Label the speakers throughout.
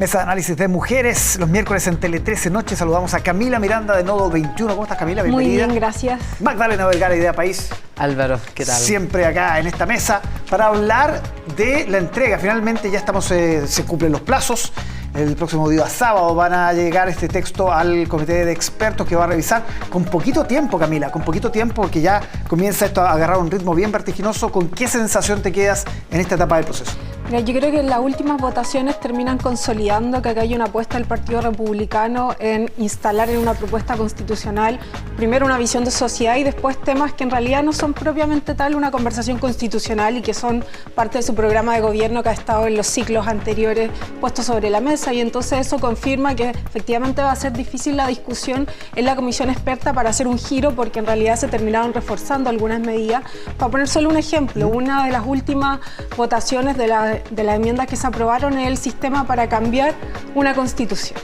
Speaker 1: Mesa de análisis de mujeres, los miércoles en Tele 13 Noche. Saludamos a Camila Miranda de Nodo 21. ¿Cómo estás, Camila? Bienvenida.
Speaker 2: Muy bien, gracias.
Speaker 1: Magdalena Vergara, Idea País.
Speaker 3: Álvaro, ¿qué tal?
Speaker 1: Siempre acá en esta mesa para hablar de la entrega. Finalmente ya estamos, se cumplen los plazos. El próximo día sábado van a llegar este texto al comité de expertos que va a revisar con poquito tiempo, Camila, con poquito tiempo, porque ya comienza esto a agarrar un ritmo bien vertiginoso. ¿Con qué sensación te quedas en esta etapa del proceso?
Speaker 2: Mira, yo creo que las últimas votaciones terminan consolidando que acá hay una apuesta del Partido Republicano en instalar en una propuesta constitucional primero una visión de sociedad y después temas que en realidad no son propiamente tal una conversación constitucional y que son parte de su programa de gobierno que ha estado en los ciclos anteriores puestos sobre la mesa, y entonces eso confirma que efectivamente va a ser difícil la discusión en la comisión experta para hacer un giro, porque en realidad se terminaron reforzando algunas medidas. Para poner solo un ejemplo, una de las últimas votaciones de las enmiendas que se aprobaron es el sistema para cambiar una constitución.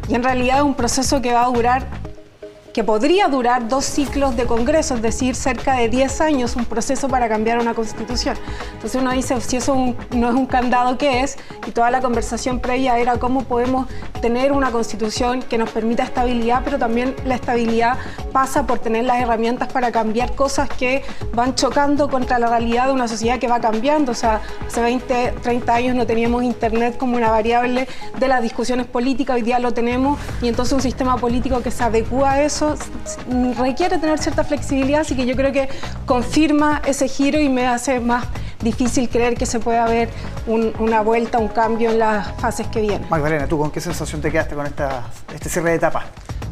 Speaker 2: Y en realidad es un proceso que va a durar, que podría durar 2 ciclos de Congreso, es decir, cerca de 10 años, un proceso para cambiar una constitución. Entonces uno dice, si eso no es un candado, ¿qué es? Y toda la conversación previa era cómo podemos tener una constitución que nos permita estabilidad, pero también la estabilidad pasa por tener las herramientas para cambiar cosas que van chocando contra la realidad de una sociedad que va cambiando. O sea, hace 20, 30 años no teníamos internet como una variable de las discusiones políticas, hoy día lo tenemos, y entonces un sistema político que se adecua a eso requiere tener cierta flexibilidad, así que yo creo que confirma ese giro y me hace más difícil creer que se pueda haber una vuelta, un cambio en las fases que vienen.
Speaker 1: Magdalena, ¿tú con qué sensación te quedaste con este cierre de etapa?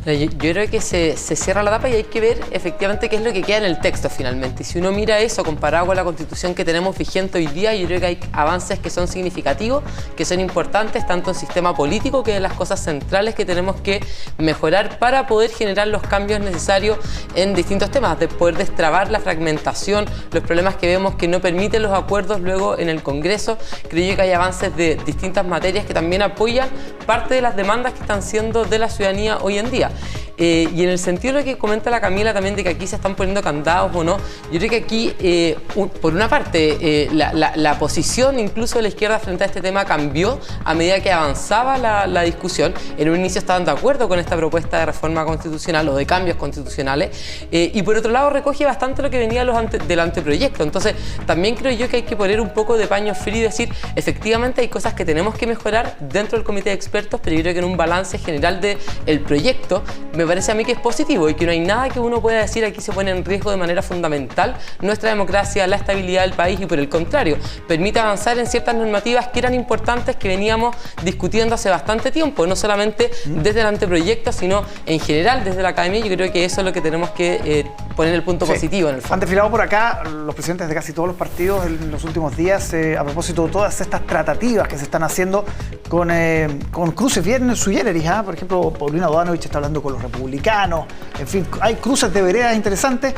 Speaker 3: Yo creo que se cierra la etapa y hay que ver efectivamente qué es lo que queda en el texto finalmente. Y si uno mira eso comparado con la Constitución que tenemos vigente hoy día, yo creo que hay avances que son significativos, que son importantes, tanto en sistema político, que es de las cosas centrales que tenemos que mejorar para poder generar los cambios necesarios en distintos temas, de poder destrabar la fragmentación, los problemas que vemos que no permiten los acuerdos luego en el Congreso. Creo yo que hay avances de distintas materias que también apoyan parte de las demandas que están siendo de la ciudadanía hoy en día. Y en el sentido de lo que comenta la Camila también de que aquí se están poniendo candados o no, yo creo que aquí, por una parte, la posición incluso de la izquierda frente a este tema cambió a medida que avanzaba la discusión. En un inicio estaban de acuerdo con esta propuesta de reforma constitucional o de cambios constitucionales, y por otro lado recoge bastante lo que venía del anteproyecto. Entonces también creo yo que hay que poner un poco de paño frío y decir, efectivamente hay cosas que tenemos que mejorar dentro del comité de expertos, pero yo creo que en un balance general del proyecto me parece a mí que es positivo y que no hay nada que uno pueda decir aquí se pone en riesgo de manera fundamental nuestra democracia, la estabilidad del país, y por el contrario, permite avanzar en ciertas normativas que eran importantes, que veníamos discutiendo hace bastante tiempo, no solamente desde el anteproyecto, sino en general desde la academia. Yo creo que eso es lo que tenemos que poner el punto positivo en el fondo.
Speaker 1: Han desfilado por acá los presidentes de casi todos los partidos en los últimos días a propósito de todas estas tratativas que se están haciendo con cruces bien sui generis. Por ejemplo, Paulina Bodanovich está hablando con los republicanos. En fin, hay cruces de veredas interesantes,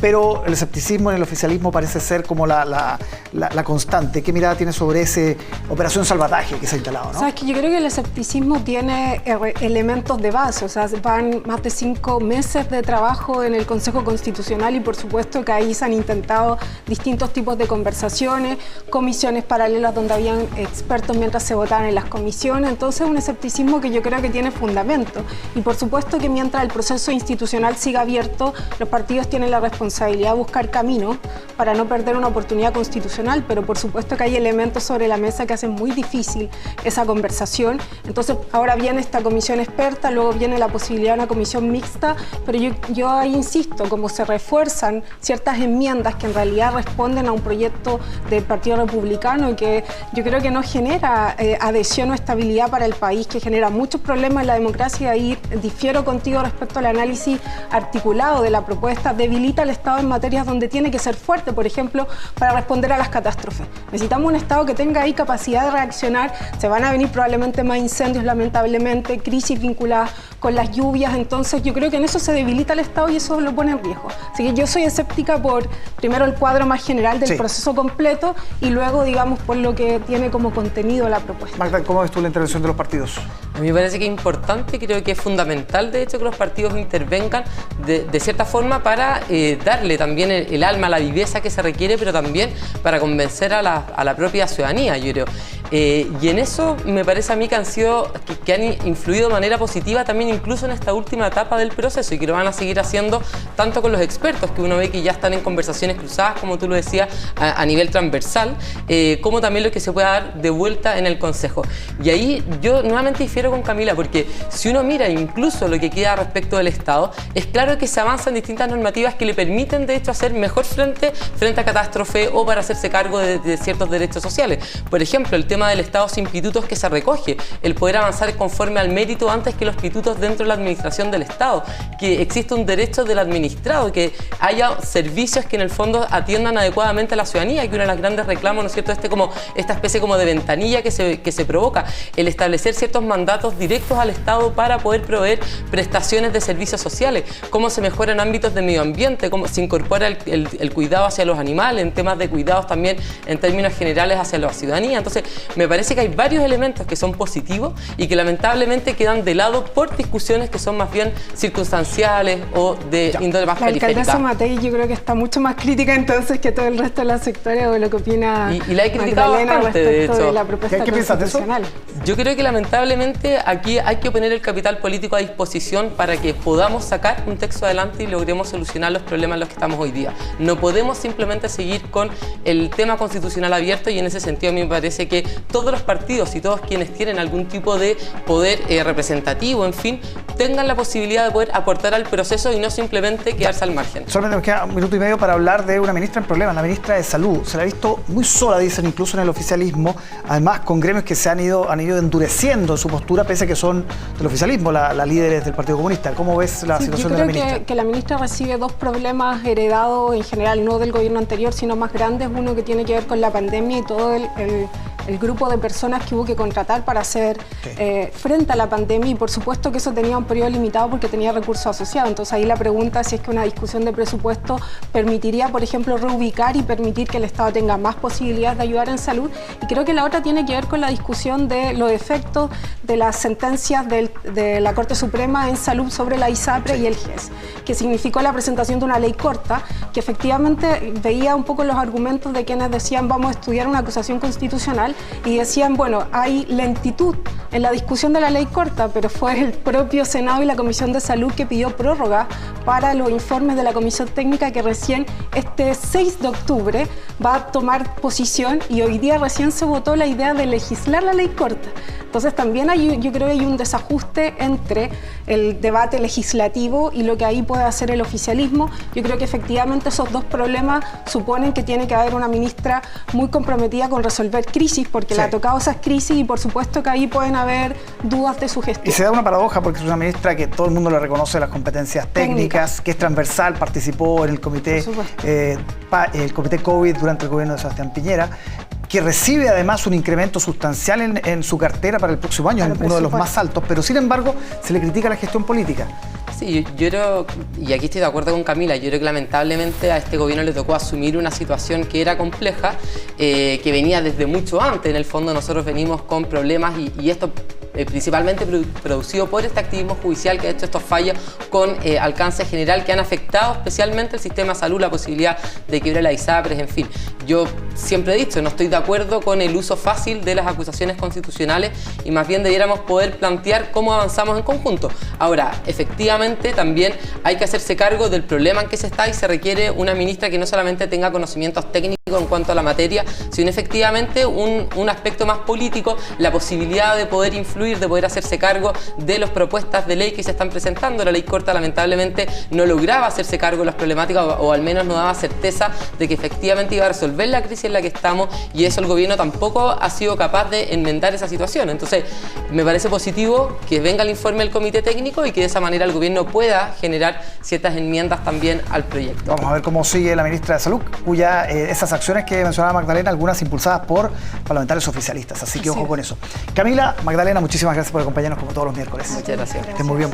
Speaker 1: pero el escepticismo en el oficialismo parece ser como la constante. ¿Qué mirada tiene sobre esa operación salvataje que se ha instalado, ¿no?
Speaker 2: O sea, es que yo creo que el escepticismo tiene elementos de base. O sea, van más de 5 meses de trabajo en el Consejo Constitucional y por supuesto que ahí se han intentado distintos tipos de conversaciones, comisiones paralelas donde habían expertos mientras se votaban en las comisiones. Entonces, un escepticismo que yo creo que tiene fundamento. Y por supuesto que mientras el proceso institucional siga abierto, los partidos tienen la responsabilidad de buscar caminos para no perder una oportunidad constitucional, pero por supuesto que hay elementos sobre la mesa que hacen muy difícil esa conversación. Entonces ahora viene esta comisión experta, luego viene la posibilidad de una comisión mixta, pero yo ahí insisto, como se refuerzan ciertas enmiendas que en realidad responden a un proyecto del Partido Republicano y que yo creo que no genera adhesión o estabilidad para el país, que genera muchos problemas en la democracia. Ahí difiero contigo respecto al análisis articulado de la propuesta. Debilita al Estado en materias donde tiene que ser fuerte, por ejemplo, para responder a las catástrofes. Necesitamos un Estado que tenga ahí capacidad de reaccionar. Se van a venir probablemente más incendios, lamentablemente, crisis vinculadas con las lluvias. Entonces yo creo que en eso se debilita el Estado y eso lo pone en riesgo. Así que yo soy escéptica por, primero, el cuadro más general del proceso completo y luego, digamos, por lo que tiene como contenido la propuesta.
Speaker 1: Magda, ¿cómo ves tú la intervención de los partidos?
Speaker 3: A mí me parece que es importante, creo que es fundamental, de hecho, que los partidos intervengan de cierta forma para darle también el alma, la viveza que se requiere, pero también para convencer a la propia ciudadanía, yo creo. Y en eso me parece a mí que que han influido de manera positiva también incluso en esta última etapa del proceso y que lo van a seguir haciendo tanto con los expertos, que uno ve que ya están en conversaciones cruzadas, como tú lo decías, a nivel transversal, como también lo que se pueda dar de vuelta en el Consejo. Y ahí yo nuevamente difiero con Camila, porque si uno mira incluso lo que queda respecto del Estado, es claro que se avanzan distintas normativas que le permiten de hecho hacer mejor frente a catástrofe o para hacerse cargo de ciertos derechos sociales. Por ejemplo, el tema del Estado sin pitutos que se recoge, el poder avanzar conforme al mérito antes que los pitutos dentro de la administración del Estado, que existe un derecho del administrado, que haya servicios que en el fondo atiendan adecuadamente a la ciudadanía, que uno de los grandes reclamos, ¿no es cierto?, esta especie como de ventanilla que se provoca, el establecer ciertos mandatos directos al Estado para poder proveer prestaciones de servicios sociales, cómo se mejoran ámbitos de medio ambiente, cómo se incorpora el cuidado hacia los animales, en temas de cuidados también en términos generales hacia la ciudadanía. Entonces, me parece que hay varios elementos que son positivos y que lamentablemente quedan de lado por discusiones que son más bien circunstanciales o de índole más periférica.
Speaker 2: La alcaldesa Matei yo creo que está mucho más crítica entonces que todo el resto de la sectores o lo que opina
Speaker 3: y la he criticado bastante, de hecho.
Speaker 2: De la propuesta
Speaker 1: ¿Qué piensas de eso?
Speaker 3: Yo creo que lamentablemente aquí hay que poner el capital político a disposición para que podamos sacar un texto adelante y logremos solucionar los problemas en los que estamos hoy día. No podemos simplemente seguir con el tema constitucional abierto y en ese sentido a mí me parece que todos los partidos y todos quienes tienen algún tipo de poder representativo, en fin, tengan la posibilidad de poder aportar al proceso y no simplemente quedarse al margen.
Speaker 1: Solamente nos queda un minuto y medio para hablar de una ministra en problemas, la ministra de Salud. Se la ha visto muy sola, dicen, incluso en el oficialismo, además con gremios que se han ido endureciendo en su postura, pese a que son del oficialismo, las líderes del Partido Comunista. ¿Cómo ves la situación de la ministra?
Speaker 2: Yo creo que la ministra recibe dos problemas heredados en general, no del gobierno anterior, sino más grandes. Uno que tiene que ver con la pandemia y todo el grupo de personas que hubo que contratar para hacer frente a la pandemia, y por supuesto que eso tenía un periodo limitado porque tenía recursos asociados. Entonces ahí la pregunta es si es que una discusión de presupuesto permitiría, por ejemplo, reubicar y permitir que el Estado tenga más posibilidades de ayudar en salud. Y creo que la otra tiene que ver con la discusión de los efectos de las sentencias de la Corte Suprema en salud sobre la ISAPRE y el GES, que significó la presentación de una ley corta, que efectivamente veía un poco los argumentos de quienes decían vamos a estudiar una acusación constitucional, y decían, bueno, hay lentitud en la discusión de la ley corta, pero fue el propio Senado y la Comisión de Salud que pidió prórroga para los informes de la Comisión Técnica, que recién este 6 de octubre va a tomar posición, y hoy día recién se votó la idea de legislar la ley corta. Entonces también yo creo que hay un desajuste entre el debate legislativo y lo que ahí puede hacer el oficialismo. Yo creo que efectivamente esos dos problemas suponen que tiene que haber una ministra muy comprometida con resolver crisis, porque le ha tocado esas crisis, y por supuesto que ahí pueden haber dudas de su gestión.
Speaker 1: Y se da una paradoja porque es una ministra que todo el mundo le reconoce las competencias técnicas, que es transversal, participó en el comité COVID durante el gobierno de Sebastián Piñera, que recibe además un incremento sustancial en su cartera para el próximo año, uno de los más altos, pero sin embargo se le critica la gestión política.
Speaker 3: Sí, yo creo, y aquí estoy de acuerdo con Camila, yo creo que lamentablemente a este gobierno le tocó asumir una situación que era compleja, que venía desde mucho antes. En el fondo nosotros venimos con problemas y esto principalmente producido por este activismo judicial que ha hecho estos fallos con alcance general que han afectado especialmente el sistema de salud, la posibilidad de quebrar la ISAPRES, en fin. Yo siempre he dicho, no estoy de acuerdo con el uso fácil de las acusaciones constitucionales y más bien debiéramos poder plantear cómo avanzamos en conjunto. Ahora, efectivamente también hay que hacerse cargo del problema en que se está y se requiere una ministra que no solamente tenga conocimientos técnicos en cuanto a la materia, sino efectivamente un aspecto más político, la posibilidad de poder influir, de poder hacerse cargo de las propuestas de ley que se están presentando. La ley corta lamentablemente no lograba hacerse cargo de las problemáticas o al menos no daba certeza de que efectivamente iba a resolver la crisis en la que estamos, y eso el gobierno tampoco ha sido capaz de enmendar esa situación. Entonces me parece positivo que venga el informe del comité técnico y que de esa manera el gobierno pueda generar ciertas enmiendas también al proyecto.
Speaker 1: Vamos a ver cómo sigue la ministra de Salud, cuya esas acciones que mencionaba Magdalena, algunas impulsadas por parlamentarios oficialistas, así que ojo con eso. Camila, Magdalena, muchísimas gracias por acompañarnos como todos los miércoles.
Speaker 3: Muchas gracias.
Speaker 1: Estén muy bien.